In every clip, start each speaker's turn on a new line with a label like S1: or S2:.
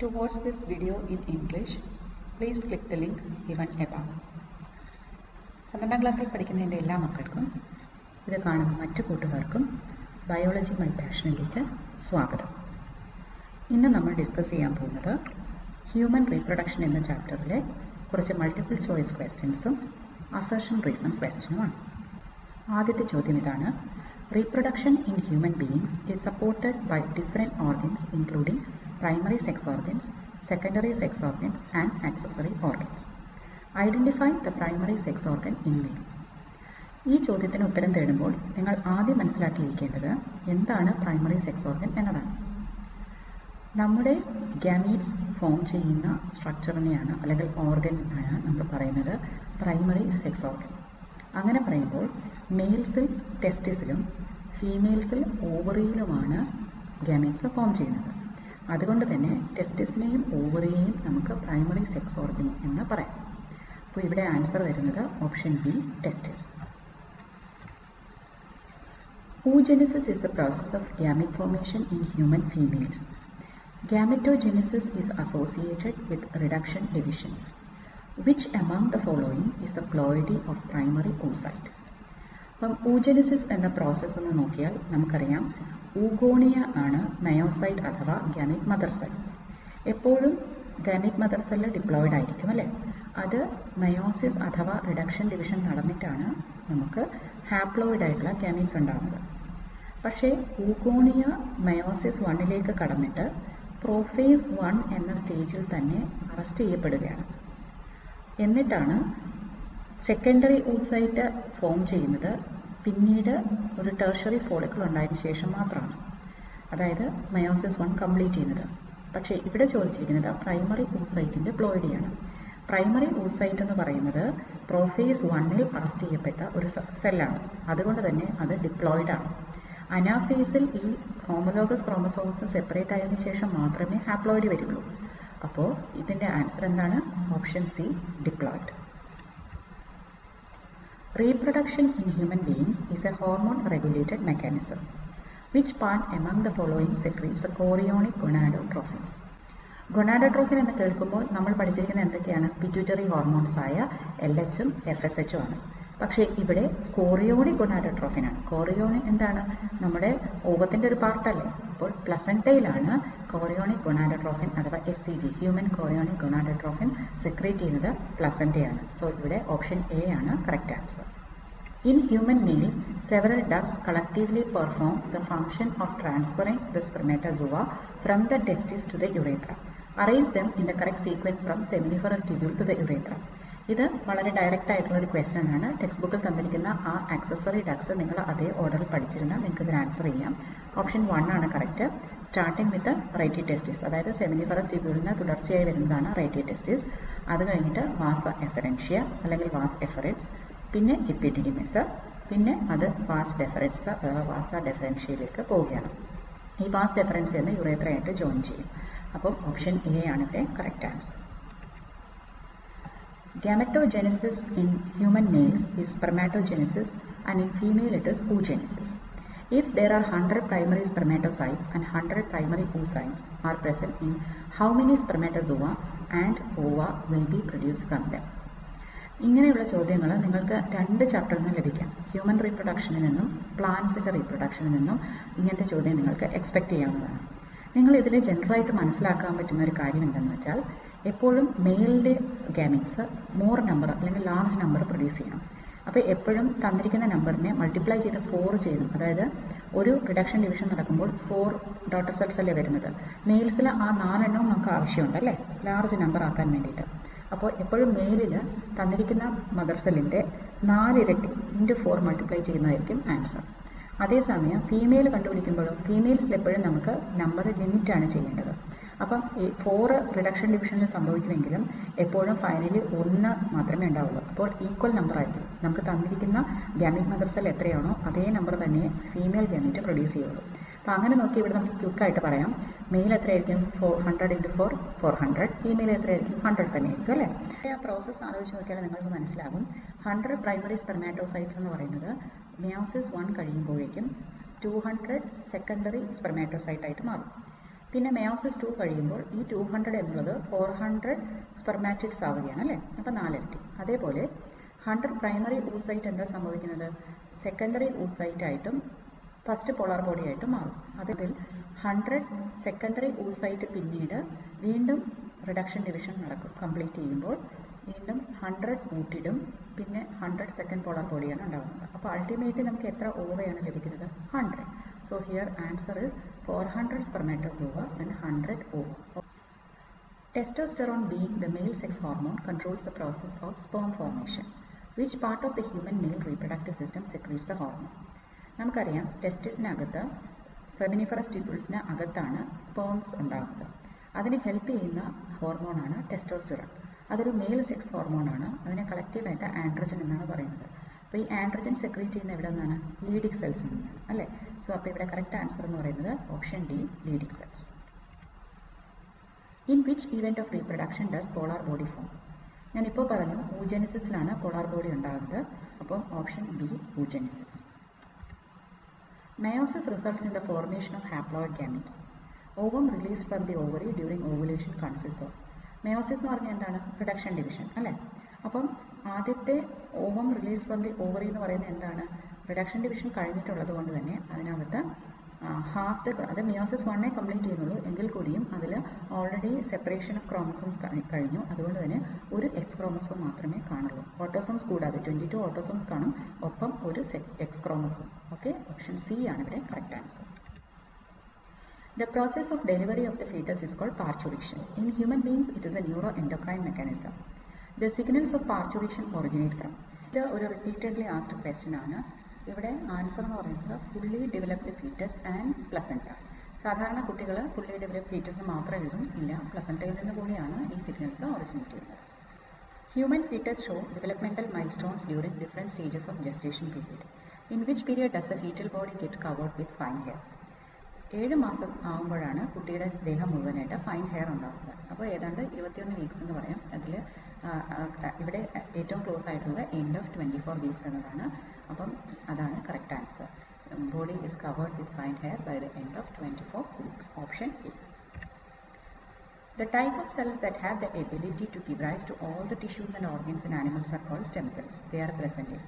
S1: To watch this video in English, please click the link given above. 12ാം ക്ലാസ്സിൽ പഠിക്കുന്ന എൻ്റെ എല്ലാ മക്കൾക്കും ഇത് കാണുന്ന മറ്റു കൂട്ടുകാർക്കും ബയോളജി മൈ പാഷനിലേക്ക് സ്വാഗതം. ഇന്ന് നമ്മൾ ഡിസ്കസ് ചെയ്യാൻ പോകുന്നത് ഹ്യൂമൻ റീപ്രൊഡക്ഷൻ എന്ന ചാപ്റ്ററിലെ കുറച്ച് മൾട്ടിപ്പിൾ ചോയ്സ് ക്വസ്റ്റ്യൻസും അസർഷൻ റീസൺ ക്വസ്റ്റ്യനുമാണ്. ആദ്യത്തെ ചോദ്യം ഇതാണ്: Reproduction in human beings is supported by different organs including primary sex organs, secondary sex organs and accessory organs. Identify the primary sex organ in male. ഈ ചോദ്യത്തിന് ഉത്തരം തേടുമ്പോൾ നിങ്ങൾ ആദ്യം മനസ്സിലാക്കിയിരിക്കേണ്ടത് എന്താണ് പ്രൈമറി സെക്സ് ഓർഗൻ എന്നതാണ്. നമ്മുടെ ഗാമീറ്റ്സ് ഫോം ചെയ്യുന്ന സ്ട്രക്ചറിനെയാണ് അല്ലെങ്കിൽ ഓർഗനാണ് നമ്മൾ പറയുന്നത് പ്രൈമറി സെക്സ് ഓർഗൻ. അങ്ങനെ പറയുമ്പോൾ മെയിൽസിൽ ടെസ്റ്റിസിലും ഫീമെയിൽസിൽ ഓവറിയിലുമാണ് ഗാമീറ്റ്സ് ഫോം ചെയ്യുന്നത്. അതുകൊണ്ട് തന്നെ ടെസ്റ്റിസിനെയും ഓവറിയെയും നമുക്ക് പ്രൈമറി സെക്സ് ഓർഗൻ എന്ന് പറയാം. അപ്പോൾ ഇവിടെ ആൻസർ വരുന്നത് option B, testis. Oogenesis is the process of gamete formation in human females. Gametogenesis is associated with reduction division. Which among the following is the ploidy of primary oocyte? അപ്പം oogenesis എന്ന process ഒന്ന് നോക്കിയാൽ നമുക്കറിയാം oogonia ആണ് myocyte അഥവാ gamete mother cell. എപ്പോഴും gamete mother cell diploid ആയിരിക്കും അല്ലേ? അത് മയോസിസ് അഥവാ റിഡക്ഷൻ ഡിവിഷൻ നടന്നിട്ടാണ് നമുക്ക് ഹാപ്ലോയിഡ് ആയിട്ടുള്ള ഗാമീറ്റ്സ് ഉണ്ടാകുന്നത്. പക്ഷേ ഊഗോണിയ മയോസിസ് 1ലേക്ക് കടന്നിട്ട് പ്രോഫേസ് 1 എന്ന സ്റ്റേജിൽ തന്നെ അറസ്റ്റ് ചെയ്യപ്പെടുകയാണ്. എന്നിട്ടാണ് സെക്കൻഡറി oocyte ഫോം ചെയ്യുന്നത്. പിന്നീട് ഒരു ടെർഷറി ഫോളിക്കിൾ ഉണ്ടായതിനു ശേഷം മാത്രമാണ്, അതായത് മയോസിസ് 1 കംപ്ലീറ്റ് ചെയ്യുന്നത്. പക്ഷേ ഇവിടെ ചോദിച്ചിരിക്കുന്നത് പ്രൈമറി oocyteന്റെ പ്ലോയിഡിയാണ്. പ്രൈമറി oocyte എന്ന് പറയുന്നത് പ്രോഫേസ് 1ൽ അറസ്റ്റ് ചെയ്യപ്പെട്ട ഒരു സെല്ലാണ്. അതുകൊണ്ട് തന്നെ അത് ഡിപ്ലോയിഡ് ആണ്. അനാഫേസിൽ ഈ ഹോമോലോഗസ് ക്രോമസോംസ് സെപ്പറേറ്റ് ആയതിനു ശേഷം മാത്രമേ ഹാപ്ലോയിഡ് വരുള്ളൂ. അപ്പോൾ ഇതിൻ്റെ ആൻസർ എന്താണ്? Option C, diploid. Reproduction in human beings is a hormone-regulated mechanism. Which part among the following secretes the chorionic gonadotrophins? ഗൊണാഡോട്രോഫിൻ എന്ന് കേൾക്കുമ്പോൾ നമ്മൾ പഠിച്ചിരിക്കുന്ന എന്തൊക്കെയാണ്? പിറ്റ്യൂട്ടറി ഹോർമോൺസ് ആയ LH ഉം FSH ഉം ആണ്. പക്ഷേ ഇവിടെ കോറിയോണിക് ഗൊണാഡോട്രോഫിനാണ്. കോറിയോണിക് എന്താണ്? നമ്മുടെ ഓവത്തിൻ്റെ ഒരു പാർട്ടല്ലേ? അപ്പോൾ പ്ലസൻറ്റയിലാണ് കോറിയോണിക് ഗൊണാഡോട്രോഫിൻ അഥവാ HCG, ഹ്യൂമൻ കോറിയോണിക് ഗൊണാഡോട്രോഫിൻ സെക്രീറ്റ് ചെയ്യുന്നത് പ്ലസൻറ്റയാണ്. സോ ഇവിടെ ഓപ്ഷൻ എ ആണ് correct answer. In human males, several ducts collectively perform the function of transferring the spermatozoa from the testis to the urethra. Arrange them in the correct sequence from seminiferous tubule to the urethra. ഇത് വളരെ direct ആയിട്ടുള്ള ഒരു question ആണ്. Text ബുക്കിൽ തന്നിരിക്കുന്ന ആ accessory ducts നിങ്ങൾ അതേ ഓർഡറിൽ പഠിച്ചിരുന്നാൽ നിങ്ങൾക്ക് ഇതിന് ആൻസർ ചെയ്യാം. ഓപ്ഷൻ 1 ആണ് കറക്റ്റ്. സ്റ്റാർട്ടിങ് വിത്ത് റൈറ്റി ടെസ്റ്റിസ്, അതായത് സെമിനിഫറസ് ട്യൂബ്യൂളിൽ നിന്ന് തുടർച്ചയായി വരുന്നതാണ് റൈറ്റി ടെസ്റ്റിസ്. അത് കഴിഞ്ഞിട്ട് വാസ എഫറൻഷ്യ അല്ലെങ്കിൽ വാസ് എഫറൻസ്, പിന്നെ എപ്പിഡിഡിമിസ്, പിന്നെ അത് വാസ് ഡെഫറൻസ് അഥവാ വാസ ഡെഫറൻഷ്യയിലേക്ക് പോവുകയാണ്. ഈ വാസ് ഡെഫറൻസ് എന്ന് യുറേത്രയായിട്ട് ജോയിൻ ചെയ്യും. അപ്പം ഓപ്ഷൻ എ ആണ് ഇവിടെ correct answer. Gametogenesis in human males is spermatogenesis and in female it is oogenesis. If there are 100 primary spermatocytes and 100 primary oocytes are present in how many spermatozoa and ova will be produced from them? ഇങ്ങനെയുള്ള ചോദ്യങ്ങൾ നിങ്ങൾക്ക് 2 ചാപ്റ്ററിൽ നിന്ന് ലഭിക്കാം. Human റീപ്രൊഡക്ഷനിൽ നിന്നും പ്ലാന്റ്സിൻ്റെ റീപ്രൊഡക്ഷനിൽ നിന്നും ഇങ്ങനത്തെ ചോദ്യം നിങ്ങൾക്ക് എക്സ്പെക്റ്റ് ചെയ്യാവുന്നതാണ്. നിങ്ങൾ ഇതിൽ ജനറലായിട്ട് മനസ്സിലാക്കാൻ പറ്റുന്ന ഒരു കാര്യം എന്തെന്ന് വെച്ചാൽ എപ്പോഴും മെയിലിൻ്റെ ഗാമീറ്റ്സ് മോർ നമ്പർ അല്ലെങ്കിൽ ലാർജ് നമ്പർ പ്രൊഡ്യൂസ് ചെയ്യണം. അപ്പോൾ എപ്പോഴും തന്നിരിക്കുന്ന നമ്പറിനെ മൾട്ടിപ്ലൈ ചെയ്ത് 4 ചെയ്തു, അതായത് ഒരു റിഡക്ഷൻ ഡിവിഷൻ നടക്കുമ്പോൾ 4 ഡോട്ടർ സെൽസ് അല്ലേ വരുന്നത്. മെയിൽസിൽ ആ 4 എണ്ണവും നമുക്ക് ആവശ്യമുണ്ട് അല്ലേ, ലാർജ് നമ്പർ ആക്കാൻ വേണ്ടിയിട്ട്. അപ്പോൾ എപ്പോഴും മെയിലിൽ തന്നിരിക്കുന്ന മദർ സെല്ലിൻ്റെ 4 ഇരട്ടി ഇൻറ്റു 4 മൾട്ടിപ്ലൈ ചെയ്യുന്നതായിരിക്കും ആൻസർ. അതേസമയം ഫീമെയിൽ കണ്ടുപിടിക്കുമ്പോഴും ഫീമെയിൽസിൽ എപ്പോഴും നമുക്ക് നമ്പർ ലിമിറ്റാണ് ചെയ്യേണ്ടത്. അപ്പം 4 റിഡക്ഷൻ ഡിവിഷനിൽ സംഭവിക്കുമെങ്കിലും എപ്പോഴും ഫൈനലി 1 മാത്രമേ ഉണ്ടാവുള്ളൂ. അപ്പോൾ ഈക്വൽ നമ്പർ ആയിരിക്കും. നമുക്ക് തന്നിരിക്കുന്ന ഗാമീറ്റ് മദർ സെൽ എത്രയാണോ അതേ നമ്പർ തന്നെ ഫീമെയിൽ ഗാമീറ്റ് പ്രൊഡ്യൂസ് ചെയ്യുള്ളൂ. അപ്പോൾ അങ്ങനെ നോക്കി ഇവിടെ നമുക്ക് ക്വിക്കായിട്ട് പറയാം. മെയിൽ എത്രയായിരിക്കും? 400 × 4 400. ഫീമെയിൽ എത്രയായിരിക്കും? 100 തന്നെ ആയിരിക്കും അല്ലേ? ആ പ്രോസസ്സ് ആലോചിച്ച് നോക്കിയാൽ നിങ്ങൾക്ക് മനസ്സിലാകും. 100 പ്രൈമറി സ്പെർമാറ്റോസൈറ്റ്സ് എന്ന് പറയുന്നത് മിയോസിസ് 1 കഴിയുമ്പോഴേക്കും 200 സെക്കൻഡറി സ്പെർമാറ്റോസൈറ്റ് ആയിട്ട് മാറും. പിന്നെ മെയോസിസ് 2 കഴിയുമ്പോൾ ഈ 200 എന്നുള്ളത് 400 സ്പെർമാറ്റിഡ്സ് ആവുകയാണ് അല്ലേ, അപ്പോൾ 4 ഇരട്ടി. അതേപോലെ 100 പ്രൈമറി oocyte എന്താ സംഭവിക്കുന്നത്, സെക്കൻഡറി oocyte ആയിട്ടും ഫസ്റ്റ് പോളാർ ബോഡി ആയിട്ടും മാറും. അതിൽ 100 സെക്കൻഡറി oocyte പിന്നീട് വീണ്ടും റിഡക്ഷൻ ഡിവിഷൻ നടക്കും. കംപ്ലീറ്റ് ചെയ്യുമ്പോൾ വീണ്ടും 100 ഊട്ടിടും, പിന്നെ 100 സെക്കൻഡ് പോളാർ ബോഡിയാണ് ഉണ്ടാകുന്നത്. അപ്പോൾ അൾട്ടിമേറ്റ്ലി നമുക്ക് എത്ര ഓവയാണ് ലഭിക്കുന്നത്, 100. So here answer is 400 spermatozoa and 100 ova. Testosterone, being the male sex hormone, controls the process of sperm formation. Which part of the human male reproductive system secretes the hormone? നമുക്കറിയാം ടെസ്റ്റിസിനകത്ത് seminiferous ട്യൂബിൾസിന് അകത്താണ് sperms ഉണ്ടാകുന്നത്. അതിന് help ചെയ്യുന്ന ഹോർമോണാണ് testosterone. അതൊരു male sex ഹോർമോണാണ്. അതിനെ കളക്റ്റീവായിട്ട് androgen എന്നാണ് പറയുന്നത്. അപ്പോൾ ഈ ആൻഡ്രജൻ സെക്രീറ്റ് ചെയ്യുന്ന എവിടെ നിന്നാണ്, ലീഡിക് സെൽസിൽ നിന്നാണ് അല്ലേ. സോ അപ്പോൾ ഇവിടെ കറക്റ്റ് ആൻസർ എന്ന് പറയുന്നത് option D, Leydig cells. In which event of reproduction does polar body form? ഞാനിപ്പോൾ പറഞ്ഞു ഊജനിസിസിലാണ് പോളാർ ബോഡി ഉണ്ടാകുന്നത്. അപ്പോൾ option B, oogenesis. Meiosis results in the formation of haploid gametes. Ovum released from the ovary during ovulation consists of. Meiosis എന്ന് പറഞ്ഞാൽ എന്താണ്, reduction division അല്ലേ. അപ്പം ആദ്യത്തെ ovum release from the ovary എന്ന് പറയുന്നത് എന്താണ്, റിഡക്ഷൻ ഡിവിഷൻ കഴിഞ്ഞിട്ടുള്ളത് കൊണ്ട് തന്നെ അതിനകത്ത് അത് മിയോസിസ് 1 കംപ്ലീറ്റ് ചെയ്യുന്നുള്ളൂ. എങ്കിൽ കൂടിയും അതിൽ ഓൾറെഡി സെപ്പറേഷൻ ഓഫ് ക്രോമസോംസ് കഴിഞ്ഞു. അതുകൊണ്ട് തന്നെ ഒരു എക്സ് ക്രോമസോം മാത്രമേ കാണുള്ളൂ. ഓട്ടോസോംസ് കൂടാതെ 22 ഓട്ടോസോംസ് കാണും, ഒപ്പം ഒരു X chromosome. Okay, option C ആണ് ഇവിടെ correct answer. The process of delivery of the fetus is called parturition. In human beings, it is a neuroendocrine mechanism. The signals of parturition originate from. ഇത് ഒരു repeatedly ആസ്ഡ് question ആണ്. ഇവിടെ answer എന്ന് പറയുന്നത് fully developed foetus and placenta. സാധാരണ കുട്ടികൾ fully developed foetus മാത്രം എഴുതും, ഇല്ല പ്ലസൻറ്റയിൽ നിന്ന് കൂടിയാണ് ഈ സിഗ്നൽസ് ഒറിജിനേറ്റ് ചെയ്യുന്നത്. Human foetus show developmental milestones during different stages of gestation period. In which period does the foetal body get covered with fine hair? 7 മാസം ആകുമ്പോഴാണ് കുട്ടിയുടെ ദേഹം മുഴുവനായിട്ട് ഫൈൻ ഹെയർ ഉണ്ടാകുന്നത്. അപ്പോൾ ഏതാണ്ട് 21 വീക്സ് എന്ന് പറയാം. അതിൽ ഇവിടെ ഏറ്റവും ക്ലോസ് ആയിട്ടുള്ളത് എൻഡ് ഓഫ് 24 വീക്സ് എന്നതാണ്. അപ്പം അതാണ് correct answer. Body is covered with fine hair by the end of 24 weeks. Option A. The type of cells that have the ability to give rise to all the tissues and organs in animals are called stem cells. They are present in.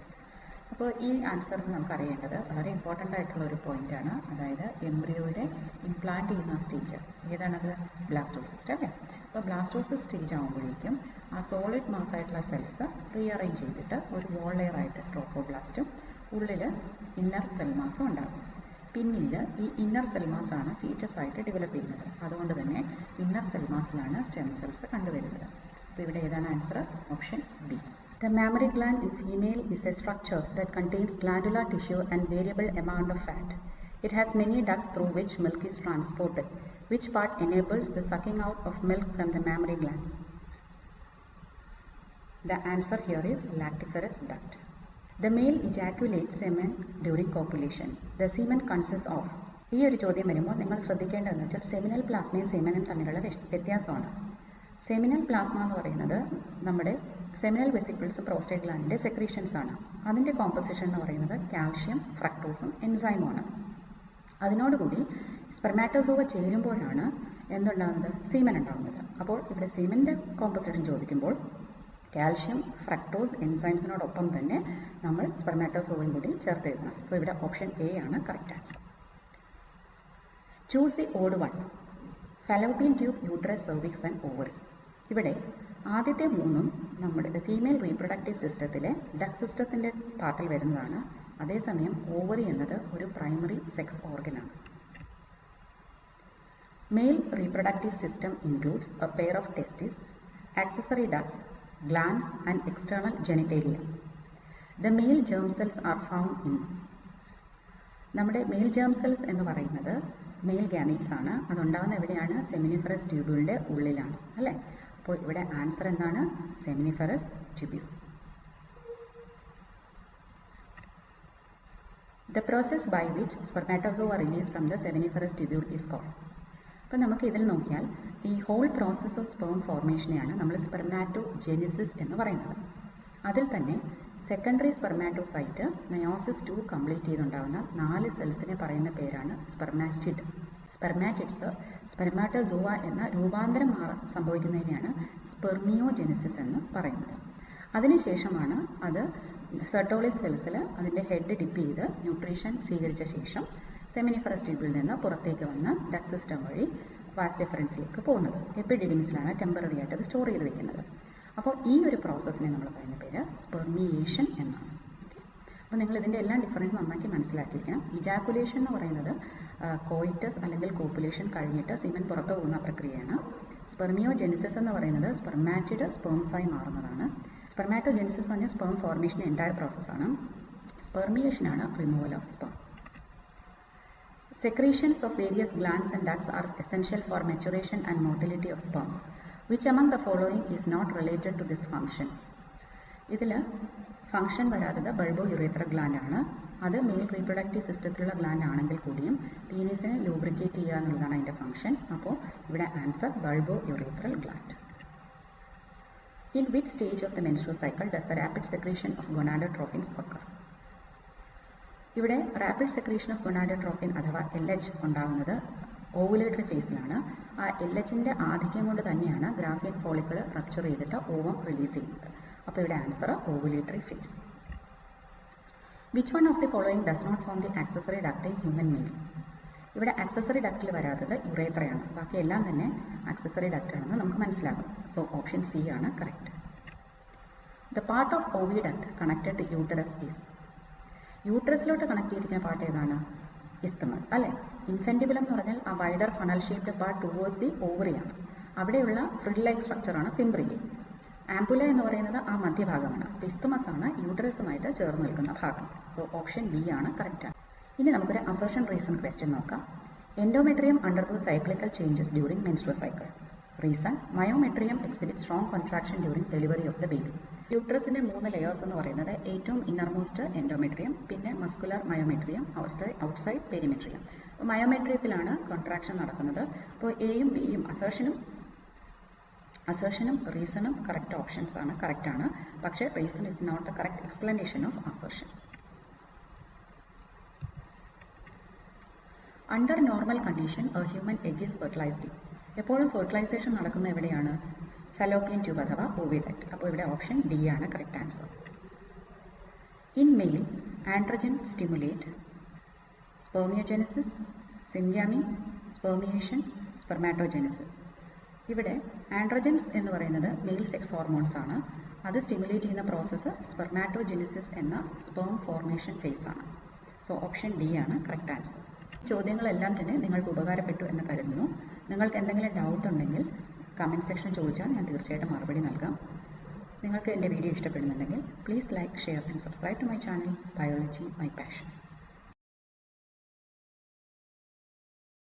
S1: അപ്പോൾ ഈ ആൻസറിന് നമുക്ക് അറിയേണ്ടത് വളരെ important ആയിട്ടുള്ള ഒരു പോയിൻ്റാണ്. അതായത് എംബ്രിയോയുടെ implant ചെയ്യുന്ന സ്റ്റേജ് ഏതാണത്, ബ്ലാസ്റ്റോസിസ്റ്റ് അല്ലേ. അപ്പോൾ ബ്ലാസ്റ്റോസിസ് സ്റ്റേജ് ആകുമ്പോഴേക്കും ആ സോളിഡ് മാസ് ആയിട്ടുള്ള സെൽസ് റീഅറേഞ്ച് ചെയ്തിട്ട് ഒരു വോൾ ലെയർ ആയിട്ട് ട്രോഫോബ്ലാസ്റ്റും ഉള്ളിൽ ഇന്നർ സെൽ മാസും ഉണ്ടാകും. പിന്നീട് ഈ ഇന്നർ സെൽ മാസ് ആണ് ഫീച്ചസ് ആയിട്ട് ഡെവലപ്പ് ചെയ്യുന്നത്. അതുകൊണ്ട് തന്നെ ഇന്നർ സെൽ മാസിലാണ് സ്റ്റെം സെൽസ് കണ്ടുവരുന്നത്. അപ്പോൾ ഇവിടെ ഏതാണ് answer, option B. The mammary gland in female is a structure that contains glandular tissue and variable amount of fat. It has many ducts through which milk is transported. Which part enables the sucking out of milk from the mammary glands? The answer here is lactiferous duct. The male ejaculates semen during copulation. The semen consists of. ഈ ഒരു ചോദ്യം വരുമ്പോൾ നിങ്ങൾ ശ്രദ്ധിക്കേണ്ടതെന്ന് വെച്ചാൽ seminal പ്ലാസ്മയും സെമിനും തമ്മിലുള്ള വ്യത്യാസമാണ്. Seminal plasma എന്ന് പറയുന്നത് നമ്മുടെ സെമിനൽ വെസിക്കിൾസ് പ്രോസ്റ്റേറ്റ് ഗ്ലാൻഡിൻ്റെ സെക്രീഷൻസ് ആണ്. അതിൻ്റെ കോമ്പോസിഷൻ എന്ന് പറയുന്നത് കാൽഷ്യം, ഫ്രക്ടോസും എൻസൈമുമാണ്. അതിനോടുകൂടി സ്പെർമാറ്റോസോവ ചേരുമ്പോഴാണ് എന്തുണ്ടാകുന്നത്, സീമൻ ഉണ്ടാകുന്നത്. അപ്പോൾ ഇവിടെ സീമൻ്റെ കോമ്പോസിഷൻ ചോദിക്കുമ്പോൾ കാൽഷ്യം, ഫ്രക്ടോസ്, എൻസൈംസിനോടൊപ്പം തന്നെ നമ്മൾ സ്പെർമാറ്റോസോവയും കൂടി ചേർത്ത് എഴുതണം. സോ ഇവിടെ ഓപ്ഷൻ എ ആണ് correct answer. Choose the odd one. Fallopian tube, uterus, cervix and ovary. ഇവിടെ ആദ്യത്തെ മൂന്നും നമ്മുടെ ഫീമെയിൽ റീപ്രൊഡക്റ്റീവ് സിസ്റ്റത്തിലെ ഡക്ക് സിസ്റ്റത്തിൻ്റെ പാർട്ടിൽ വരുന്നതാണ്. അതേസമയം ഓവറി എന്നത് ഒരു പ്രൈമറി സെക്സ് ഓർഗനാണ്. Male reproductive system includes a pair of testis, accessory ducts, glands and external genitalia. The male germ cells are found in. നമ്മുടെ മെയിൽ ജേം സെൽസ് എന്ന് പറയുന്നത് മെയിൽ ഗാമീറ്റ്സ് ആണ്. അതുണ്ടാകുന്ന എവിടെയാണ്, സെമിനിഫറസ് ട്യൂബ്യൂളിൻ്റെ ഉള്ളിലാണ് അല്ലേ. അപ്പോൾ ഇവിടെ ആൻസർ എന്താണ്, seminiferous tubule. The process by which spermatozoa release from the seminiferous tubule is called. അപ്പോൾ നമുക്ക് ഇതിൽ നോക്കിയാൽ ഈ ഹോൾ പ്രോസസ് ഓഫ് സ്പേം ഫോർമേഷനെയാണ് നമ്മൾ സ്പെർമാറ്റോജെനിസിസ് എന്ന് പറയുന്നത്. അതിൽ തന്നെ സെക്കൻഡറി സ്പെർമാറ്റോസൈറ്റ് മെയോസിസ് 2 കംപ്ലീറ്റ് ചെയ്തുണ്ടാകുന്ന 4 സെൽസിനെ പറയുന്ന പേരാണ് സ്പെർമാറ്റിഡ്. സ്പെർമാറ്റിഡ്സ് സ്പെർമാറ്റോസോവ എന്ന രൂപാന്തരം സംഭവിക്കുന്നതിനെയാണ് സ്പെർമിയോജെനിസിസ് എന്ന് പറയുന്നത്. അതിനുശേഷമാണ് അത് സെർട്ടോളിസ് സെൽസിൽ അതിൻ്റെ ഹെഡ് ഡിപ്പ് ചെയ്ത് ന്യൂട്രീഷൻ സ്വീകരിച്ച ശേഷം സെമിനിഫറസ് ട്യൂബിൽ നിന്ന് പുറത്തേക്ക് വന്ന് ഡക്ട് സിസ്റ്റം വഴി വാസ് ഡിഫറൻസിലേക്ക് പോകുന്നത്. എപ്പിഡിഡിമിസിലാണ് ടെമ്പററി ആയിട്ട് അത് സ്റ്റോർ ചെയ്ത് വെക്കുന്നത്. അപ്പോൾ ഈ ഒരു പ്രോസസ്സിനെ നമ്മൾ പറയുന്ന പേര് സ്പെർമിയേഷൻ എന്നാണ്. അപ്പോൾ നിങ്ങൾ ഇതിൻ്റെ എല്ലാം ഡിഫറൻസ് നന്നാക്കി മനസ്സിലാക്കിയിരിക്കണം. ഇജാക്കുലേഷൻ എന്ന് പറയുന്നത് കോയിറ്റസ് അല്ലെങ്കിൽ കോപ്പുലേഷൻ കഴിഞ്ഞിട്ട് സിമൻ പുറത്തു പോകുന്ന പ്രക്രിയയാണ്. സ്പെർമിയോജെനിസിസ് എന്ന് പറയുന്നത് സ്പെർമാറ്റിഡ് സ്പേംസായി മാറുന്നതാണ്. സ്പെർമാറ്റോജെനിസിസ് എന്ന് പറഞ്ഞാൽ സ്പേം ഫോർമേഷൻ എൻറ്റയർ പ്രോസസ്സാണ്. സ്പെർമിയേഷനാണ് removal of sperm. Secretions of various glands and ducts are essential for maturation and motility of sperms. Which among the following is not related to this function? ഇതിൽ function വരാത്തത് ബൾബോ യുറേത്ര gland ആണ്. അത് mail reproductive സിസ്റ്റത്തിലുള്ള gland ആണെങ്കിൽ കൂടിയും പീനീസിനെ lubricate ചെയ്യുക എന്നുള്ളതാണ് അതിൻ്റെ function. അപ്പോൾ ഇവിടെ answer bulbo urethral gland. In which stage of the menstrual cycle does the rapid secretion of gonadotropins occur? ഇവിടെ റാപ്പിഡ് സെക്രീഷൻ ഓഫ് ഗൊനാഡോട്രോപ്പിൻ അഥവാ LH ഉണ്ടാകുന്നത് ഓവുലേറ്ററി ഫേസിലാണ്. ആ LHൻ്റെ ആധിക്യം കൊണ്ട് തന്നെയാണ് ഗ്രാഫിയൻ ഫോളിക്കിൾ റപ്ചർ ചെയ്തിട്ട് ഓവം റിലീസ് ചെയ്യുന്നത്. അപ്പോൾ ഇവിടെ answer ovulatory phase. Which one of the following does not form the accessory duct in human male? ഇവിടെ ആക്സസറി ഡക്റ്റിൽ വരാത്തത് യുറേത്രയാണ്. ബാക്കി എല്ലാം തന്നെ ആക്സസറി ഡക്റ്റ് ആണെന്ന് നമുക്ക് മനസ്സിലാകും. സോ ഓപ്ഷൻ സി ആണ് correct. The part of oviduct connected to uterus is. യൂട്രസിലോട്ട് കണക്ട് ചെയ്തിരിക്കുന്ന പാർട്ട് ഏതാണ്? ഇസ്തമസ് അല്ലേ. ഇൻഫെൻറ്റിബിലം എന്ന് പറഞ്ഞാൽ ആ wider funnel shaped part towards the ഓവറിയാണ്. അവിടെയുള്ള ഫ്രിൽ ലൈക്ക് സ്ട്രക്ചറാണ് ഫിംബ്രില്ലി. ആംപുല എന്ന് പറയുന്നത് ആ മധ്യഭാഗമാണ്. ഇസ്തമസ് ആണ് യൂട്രസുമായിട്ട് ചേർന്ന് നിൽക്കുന്ന ഭാഗം. സോ ഓപ്ഷൻ ബി ആണ് കറക്റ്റ്. ഇനി നമുക്കൊരു അസർഷൻ റീസൺ ക്വസ്റ്റ്യൻ നോക്കാം. Endometrium undergo cyclical changes during menstrual cycle. Reason myometrium exhibit strong contraction during delivery of the baby. യൂട്രസിൻ്റെ 3 ലെയേഴ്സ് എന്ന് പറയുന്നത് ഏറ്റവും ഇന്നർമോസ്റ്റ് എൻഡോമെട്രിയം, പിന്നെ മസ്കുലർ മയോമെട്രിയം, ഔട്ട്സൈഡ് പെരിമെട്രിയം. അപ്പോൾ മയോമെട്രിയത്തിലാണ് കോൺട്രാക്ഷൻ നടക്കുന്നത്. അപ്പോൾ എയും ബിയും അസർഷനും റീസണും കറക്റ്റ് ഓപ്ഷൻസ് ആണ്, കറക്റ്റാണ്. പക്ഷേ reason is not the correct explanation of assertion. Under normal condition a human egg is fertilised. എപ്പോഴും ഫെർട്ടിലൈസേഷൻ നടക്കുന്ന എവിടെയാണ്? ഫലോപ്പിയൻ ട്യൂബ് അഥവാ ഓവിഡക്റ്റ്. അപ്പോൾ ഇവിടെ ഓപ്ഷൻ ഡി ആണ് correct answer. In male androgen stimulate spermiogenesis, syngamy, spermiation, spermatogenesis. ഇവിടെ androgens എന്ന് പറയുന്നത് മെയിൽ സെക്സ് ഹോർമോൺസ് ആണ്. അത് സ്റ്റിമുലേറ്റ് ചെയ്യുന്ന പ്രോസസ്സ് സ്പെർമാറ്റോജെനിസിസ് എന്ന സ്പേം ഫോർമേഷൻ ഫേസ് ആണ്. സോ ഓപ്ഷൻ ഡി ആണ് കറക്റ്റ് ആൻസർ. ചോദ്യങ്ങളെല്ലാം തന്നെ നിങ്ങൾക്ക് ഉപകാരപ്പെട്ടു എന്ന് കരുതുന്നു. നിങ്ങൾക്ക് എന്തെങ്കിലും ഡൗട്ട് ഉണ്ടെങ്കിൽ കമൻറ്റ് സെക്ഷൻ ചോദിച്ചാൽ ഞാൻ തീർച്ചയായിട്ടും മറുപടി നൽകാം. നിങ്ങൾക്ക് എൻ്റെ വീഡിയോ ഇഷ്ടപ്പെടുന്നുണ്ടെങ്കിൽ please like, share and subscribe to my channel biology my passion.